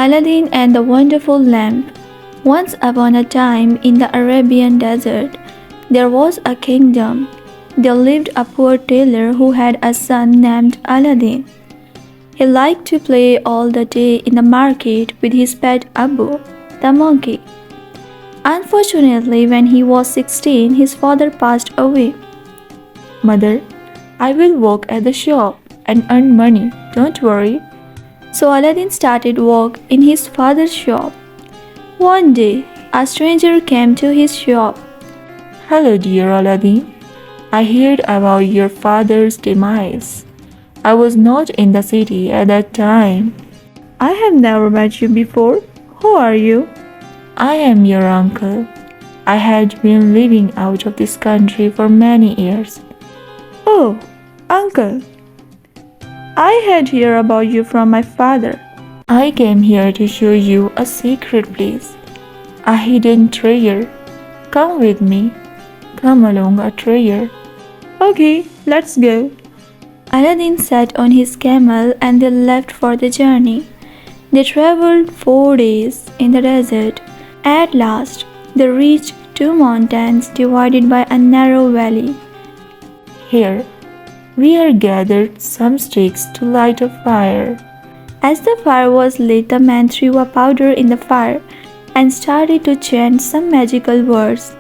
Aladdin and the Wonderful Lamp. Once upon a time in the Arabian desert, there was a kingdom. There lived a poor tailor who had a son named Aladdin. He liked to play all the day in the market with his pet Abu, the monkey. Unfortunately, when he was 16, his father passed away. Mother, I will work at the shop and earn money, don't worry. So Aladdin started work in his father's shop. One day, a stranger came to his shop. Hello, dear Aladdin. I heard about your father's demise. I was not in the city at that time. I have never met you before. Who are you? I am your uncle. I had been living out of this country for many years. Oh, uncle. I had heard about you from my father. I came here to show you a secret place, a hidden treasure. Come with me. Come along, a treasure. Okay, let's go. Aladdin sat on his camel and they left for the journey. They traveled 4 days in the desert. At last, they reached two mountains divided by a narrow valley. Here, we are gathered some sticks to light a fire. As the fire was lit, the man threw a powder in the fire and started to chant some magical words.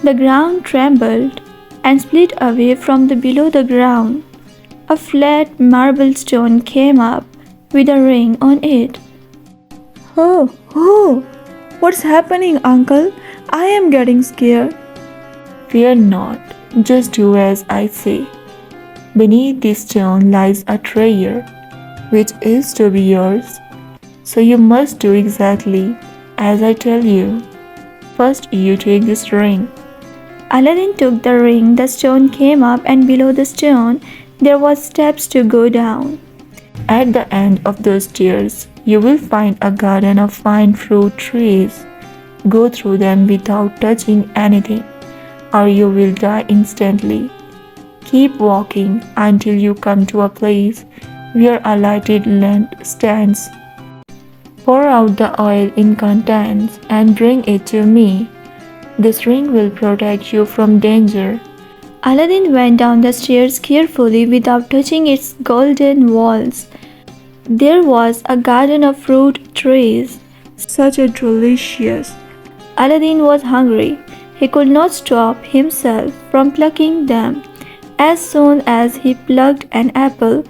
The ground trembled and split away from below the ground. A flat marble stone came up with a ring on it. Oh, what's happening, uncle? I am getting scared. Fear not, just do as I say. Beneath this stone lies a treasure, which is to be yours. So you must do exactly as I tell you. First, you take this ring. Aladdin took the ring, the stone came up, and below the stone there were steps to go down. At the end of those stairs, you will find a garden of fine fruit trees. Go through them without touching anything, or you will die instantly. Keep walking until you come to a place where a lighted lamp stands. Pour out the oil in contents and bring it to me. This ring will protect you from danger. Aladdin went down the stairs carefully without touching its golden walls. There was a garden of fruit trees. Such a delicious. Aladdin was hungry. He could not stop himself from plucking them. As soon as he plucked an apple,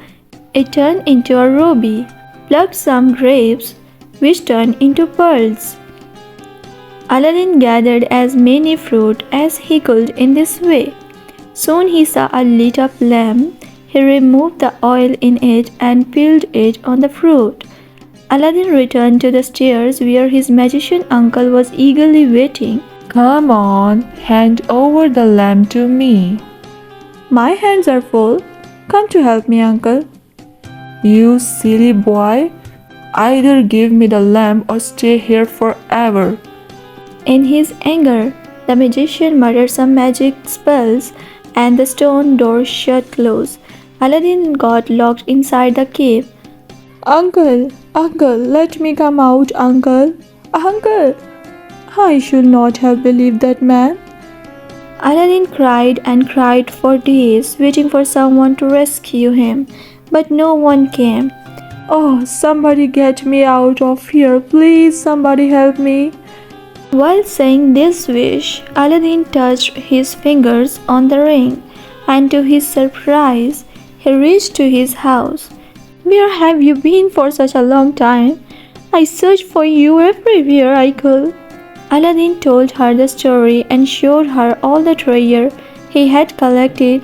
it turned into a ruby. Plucked some grapes, which turned into pearls. Aladdin gathered as many fruit as he could in this way. Soon he saw a lit up lamp. He removed the oil in it and peeled it on the fruit. Aladdin returned to the stairs where his magician uncle was eagerly waiting. Come on, hand over the lamp to me. My hands are full. Come to help me, uncle. You silly boy. Either give me the lamp or stay here forever. In his anger, the magician muttered some magic spells and the stone door shut close. Aladdin got locked inside the cave. Uncle, let me come out, uncle. Uncle, I should not have believed that man. Aladdin cried and cried for days, waiting for someone to rescue him, but no one came. Oh, somebody get me out of here, please, somebody help me. While saying this wish, Aladdin touched his fingers on the ring, and to his surprise, he reached to his house. Where have you been for such a long time? I searched for you everywhere I could. Aladdin told her the story and showed her all the treasure he had collected.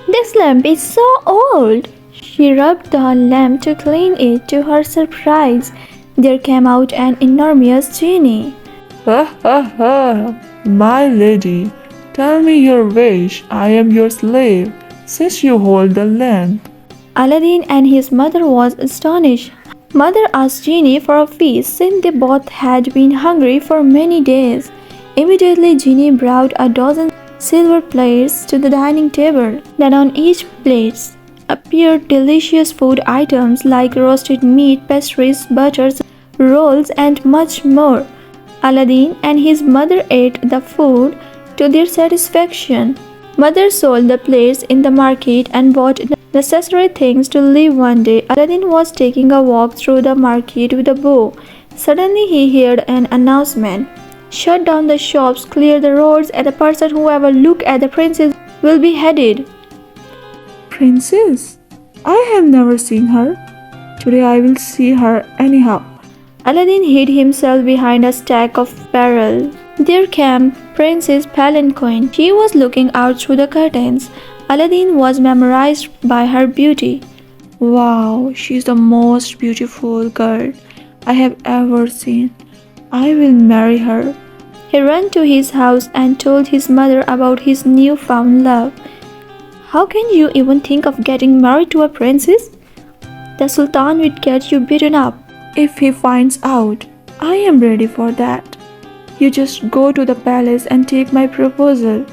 This lamp is so old. She rubbed the lamp to clean it. To her surprise, there came out an enormous genie. Ha ha ha! My lady, tell me your wish. I am your slave, since you hold the lamp. Aladdin and his mother was astonished. Mother asked Genie for a feast since they both had been hungry for many days. Immediately Genie brought a dozen silver plates to the dining table. Then on each plate appeared delicious food items like roasted meat, pastries, butters, rolls, and much more. Aladdin and his mother ate the food to their satisfaction. Mother sold the plates in the market and bought necessary things to live. One day, Aladdin was taking a walk through the market with a bow. Suddenly, he heard an announcement. Shut down the shops, clear the roads, and the person who ever look at the princess will be beheaded. Princess? I have never seen her. Today I will see her anyhow. Aladdin hid himself behind a stack of barrels. There came Princess Palanquin. She was looking out through the curtains. Aladdin was mesmerized by her beauty. Wow, she is the most beautiful girl I have ever seen. I will marry her. He ran to his house and told his mother about his newfound love. How can you even think of getting married to a princess? The Sultan would get you beaten up. If he finds out, I am ready for that. You just go to the palace and take my proposal.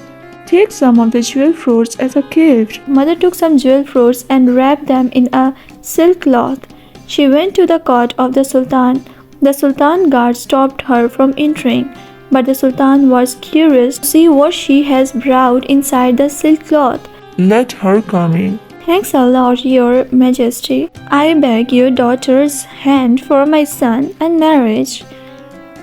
Take some of the jewel fruits as a gift. Mother took some jewel fruits and wrapped them in a silk cloth. She went to the court of the Sultan. The Sultan guard stopped her from entering, but the Sultan was curious to see what she has brought inside the silk cloth. Let her come in. Thanks a lot, Your Majesty. I beg your daughter's hand for my son and marriage.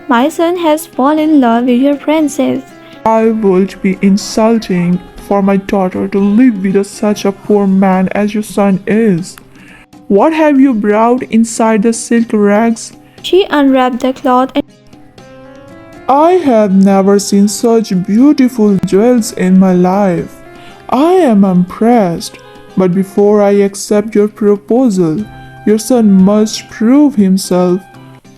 My son has fallen in love with your princess. I would be insulting for my daughter to live with such a poor man as your son is. What have you brought inside the silk rags? She unwrapped the cloth and I have never seen such beautiful jewels in my life. I am impressed. But before I accept your proposal, your son must prove himself.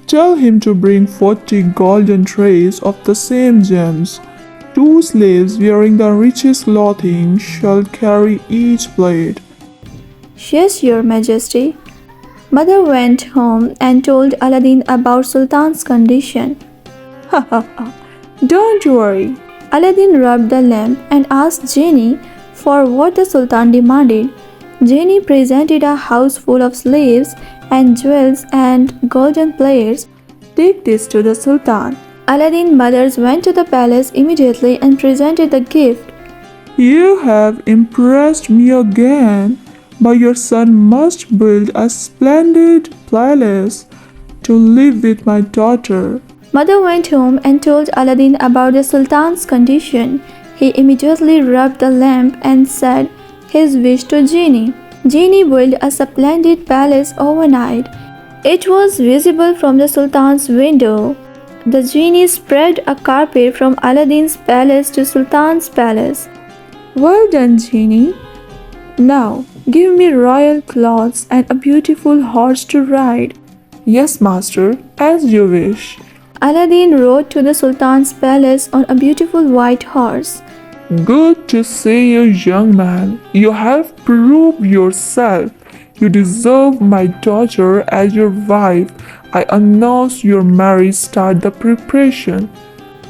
Tell him to bring 40 golden trays of the same gems. 2 slaves wearing the richest clothing shall carry each plate. Yes, Your Majesty. Mother went home and told Aladdin about Sultan's condition. Don't worry. Aladdin rubbed the lamp and asked Genie for what the Sultan demanded. Genie presented a house full of slaves and jewels and golden plates. Take this to the Sultan. Aladdin's mothers went to the palace immediately and presented the gift. You have impressed me again, but your son must build a splendid palace to live with my daughter. Mother went home and told Aladdin about the Sultan's condition. He immediately rubbed the lamp and said his wish to Genie. Genie built a splendid palace overnight. It was visible from the Sultan's window. The Genie spread a carpet from Aladdin's palace to Sultan's palace. Well done, Genie. Now, give me royal clothes and a beautiful horse to ride. Yes, master, as you wish. Aladdin rode to the Sultan's palace on a beautiful white horse. Good to see you, young man. You have proved yourself. You deserve my daughter as your wife. I announce your marriage. Start the preparation.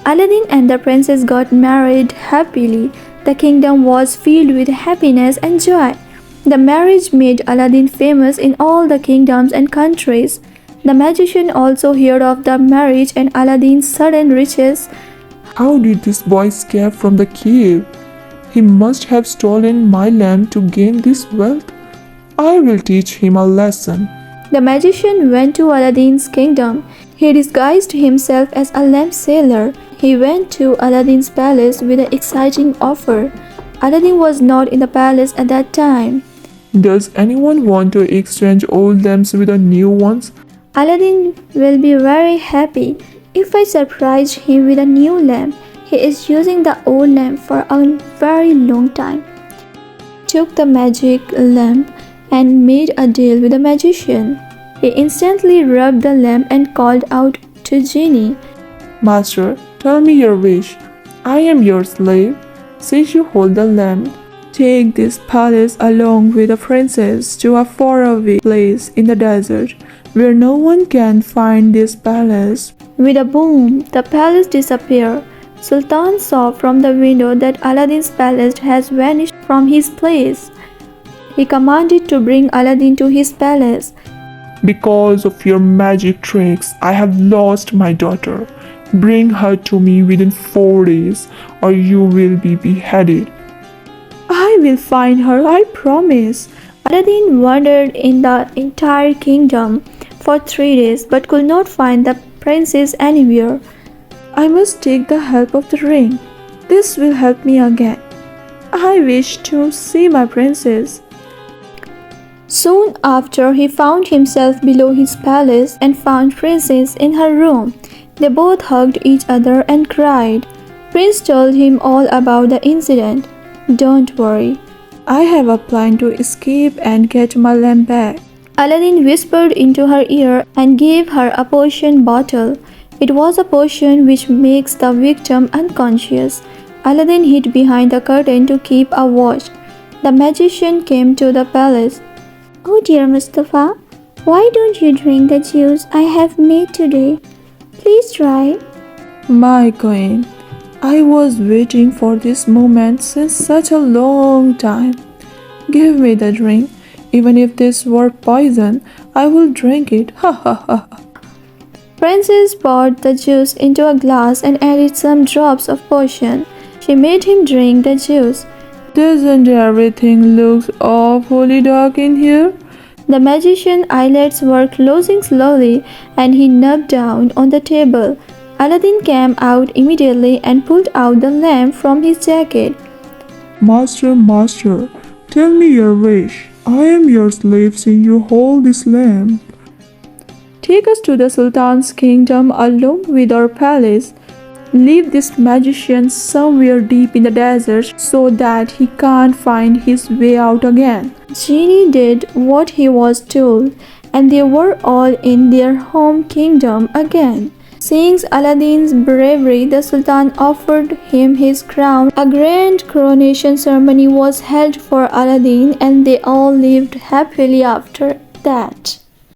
Aladdin and the princess got married happily. The kingdom was filled with happiness and joy. The marriage made Aladdin famous in all the kingdoms and countries. The magician also heard of the marriage and Aladdin's sudden riches. How did this boy escape from the cave? He must have stolen my lamp to gain this wealth. I will teach him a lesson. The magician went to Aladdin's kingdom. He disguised himself as a lamp seller. He went to Aladdin's palace with an exciting offer. Aladdin was not in the palace at that time. Does anyone want to exchange old lamps with the new ones? Aladdin will be very happy if I surprise him with a new lamp. He is using the old lamp for a very long time. Took the magic lamp and made a deal with the magician. He instantly rubbed the lamp and called out to Genie. Master, tell me your wish. I am your slave. Since you hold the lamp, take this palace along with the princess to a faraway place in the desert where no one can find this palace. With a boom, the palace disappeared. Sultan saw from the window that Aladdin's palace has vanished from his place. He commanded to bring Aladdin to his palace. Because of your magic tricks, I have lost my daughter. Bring her to me within 4 days, or you will be beheaded. I will find her, I promise. Aladdin wandered in the entire kingdom for 3 days but could not find the princess anywhere. I must take the help of the ring. This will help me again. I wish to see my princess. Soon after, he found himself below his palace and found Princess in her room. They both hugged each other and cried. Prince told him all about the incident. Don't worry, I have a plan to escape and get my lamp back. Aladdin whispered into her ear and gave her a potion bottle. It was a potion which makes the victim unconscious. Aladdin hid behind the curtain to keep a watch. The magician came to the palace. Oh dear Mustafa, why don't you drink the juice I have made today? Please try. My queen, I was waiting for this moment since such a long time. Give me the drink. Even if this were poison, I will drink it. Ha ha ha. Princess poured the juice into a glass and added some drops of potion. She made him drink the juice. Doesn't everything look awfully dark in here? The magician's eyelids were closing slowly and he knelt down on the table. Aladdin came out immediately and pulled out the lamp from his jacket. Master, tell me your wish. I am your slave seeing you hold this lamp. Take us to the Sultan's kingdom along with our palace. Leave this magician somewhere deep in the desert so that he can't find his way out again. Genie did what he was told, and they were all in their home kingdom again. Seeing Aladdin's bravery, the Sultan offered him his crown. A grand coronation ceremony was held for Aladdin, and they all lived happily after that.